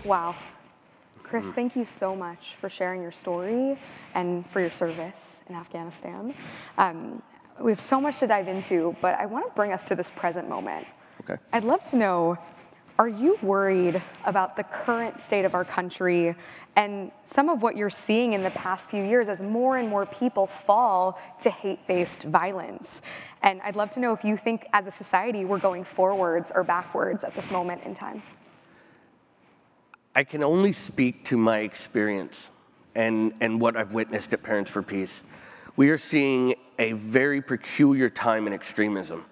Wow. Chris, thank you so much for sharing your story and for your service in Afghanistan. We have so much to dive into, but I want to bring us to this present moment. Okay. I'd love to know, are you worried about the current state of our country and some of what you're seeing in the past few years as more and more people fall to hate-based violence? And I'd love to know if you think as a society we're going forwards or backwards at this moment in time. I can only speak to my experience and what I've witnessed at Parents for Peace. We are seeing a very peculiar time in extremism.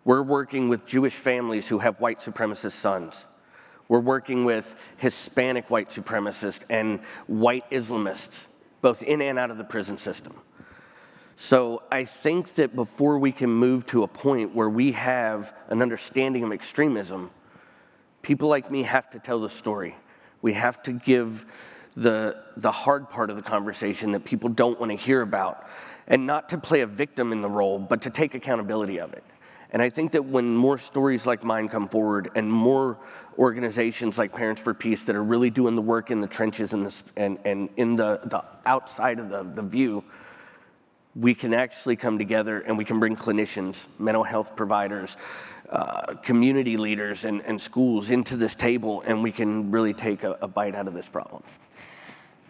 We're working with Jewish families who have white supremacist sons. We're working with Hispanic white supremacists and white Islamists, both in and out of the prison system. So I think that before we can move to a point where we have an understanding of extremism, people like me have to tell the story. We have to give the hard part of the conversation that people don't want to hear about, and not to play a victim in the role, but to take accountability of it. And I think that when more stories like mine come forward and more organizations like Parents for Peace that are really doing the work in the trenches and in the outside of the view, we can actually come together and we can bring clinicians, mental health providers, community leaders and schools into this table, and we can really take a bite out of this problem.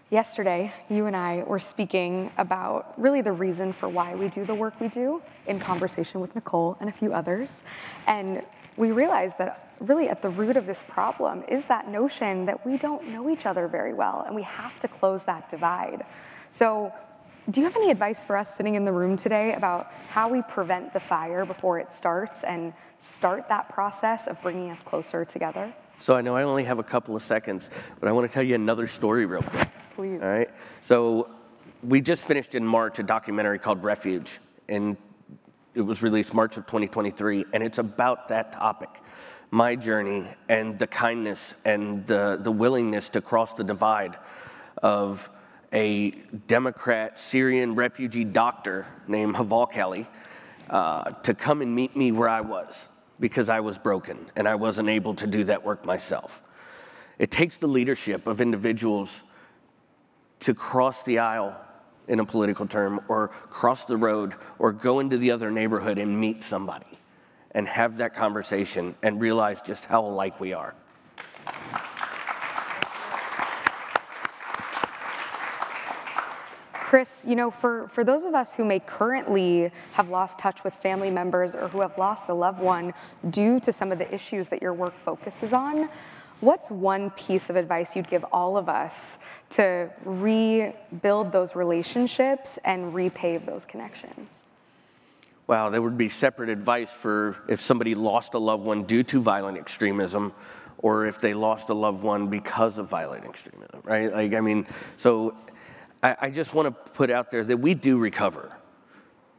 Yesterday, you and I were speaking about really the reason for why we do the work we do in conversation with Nicole and a few others. And we realized that really at the root of this problem is that notion that we don't know each other very well, and we have to close that divide. So do you have any advice for us sitting in the room today about how we prevent the fire before it starts and start that process of bringing us closer together? So I know I only have a couple of seconds, but I want to tell you another story real quick. Please. All right. So we just finished in March a documentary called Refuge, and it was released March of 2023, and it's about that topic, my journey and the kindness and the willingness to cross the divide of a Democrat Syrian refugee doctor named Haval Kelly to come and meet me where I was, because I was broken and I wasn't able to do that work myself. It takes the leadership of individuals to cross the aisle, in a political term, or cross the road, or go into the other neighborhood and meet somebody and have that conversation and realize just how alike we are. Chris, you know, for those of us who may currently have lost touch with family members or who have lost a loved one due to some of the issues that your work focuses on, what's one piece of advice you'd give all of us to rebuild those relationships and repave those connections? Wow, there would be separate advice for if somebody lost a loved one due to violent extremism, or if they lost a loved one because of violent extremism, right? Like, I mean, so I just want to put out there that we do recover,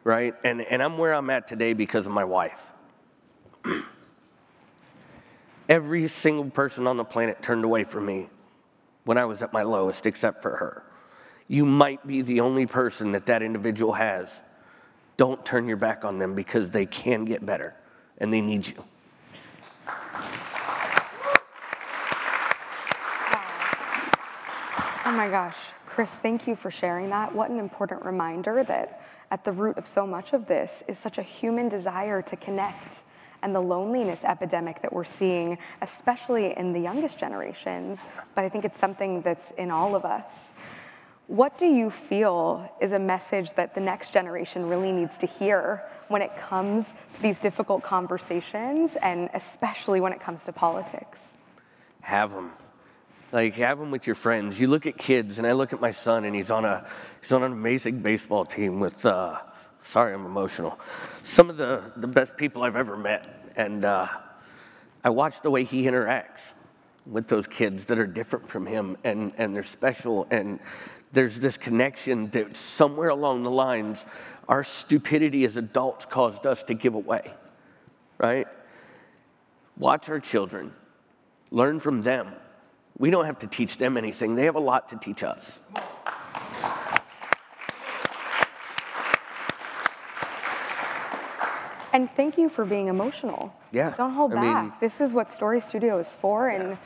right? And I'm where I'm at today because of my wife. Every single person on the planet turned away from me when I was at my lowest, except for her. You might be the only person that individual has. Don't turn your back on them, because they can get better and they need you. Wow. Oh my gosh, Chris, thank you for sharing that. What an important reminder that at the root of so much of this is such a human desire to connect, and the loneliness epidemic that we're seeing, especially in the youngest generations, but I think it's something that's in all of us. What do you feel is a message that the next generation really needs to hear when it comes to these difficult conversations, and especially when it comes to politics? Have them. Like, have them with your friends. You look at kids, and I look at my son, and he's on an amazing baseball team with, sorry, I'm emotional, some of the best people I've ever met. And I watch the way he interacts with those kids that are different from him, and they're special, and there's this connection that somewhere along the lines, our stupidity as adults caused us to give away, right? Watch our children. Learn from them. We don't have to teach them anything. They have a lot to teach us. And thank you for being emotional. Yeah. Don't hold back. This is what Story Studio is for, and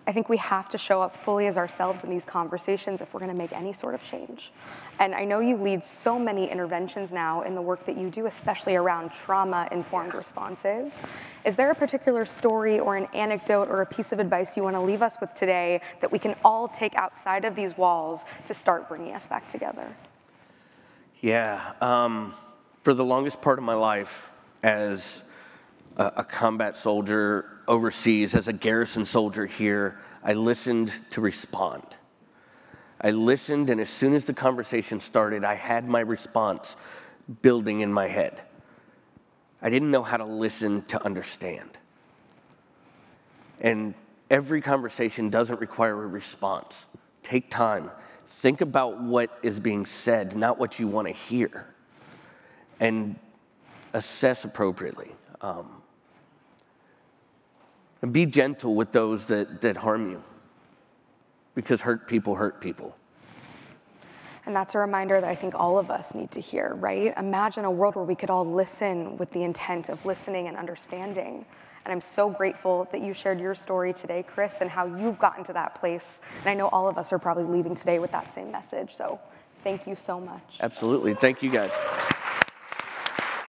I think we have to show up fully as ourselves in these conversations if we're going to make any sort of change. And I know you lead so many interventions now in the work that you do, especially around trauma-informed responses. Is there a particular story or an anecdote or a piece of advice you want to leave us with today that we can all take outside of these walls to start bringing us back together? Yeah, for the longest part of my life as a combat soldier overseas, as a garrison soldier here, I listened to respond. I listened, and as soon as the conversation started, I had my response building in my head. I didn't know how to listen to understand. And every conversation doesn't require a response. Take time. Think about what is being said, not what you want to hear, and assess appropriately. And be gentle with those that harm you, because hurt people hurt people. And that's a reminder that I think all of us need to hear, right? Imagine a world where we could all listen with the intent of listening and understanding. And I'm so grateful that you shared your story today, Chris, and how you've gotten to that place. And I know all of us are probably leaving today with that same message. So thank you so much. Absolutely. Thank you, guys.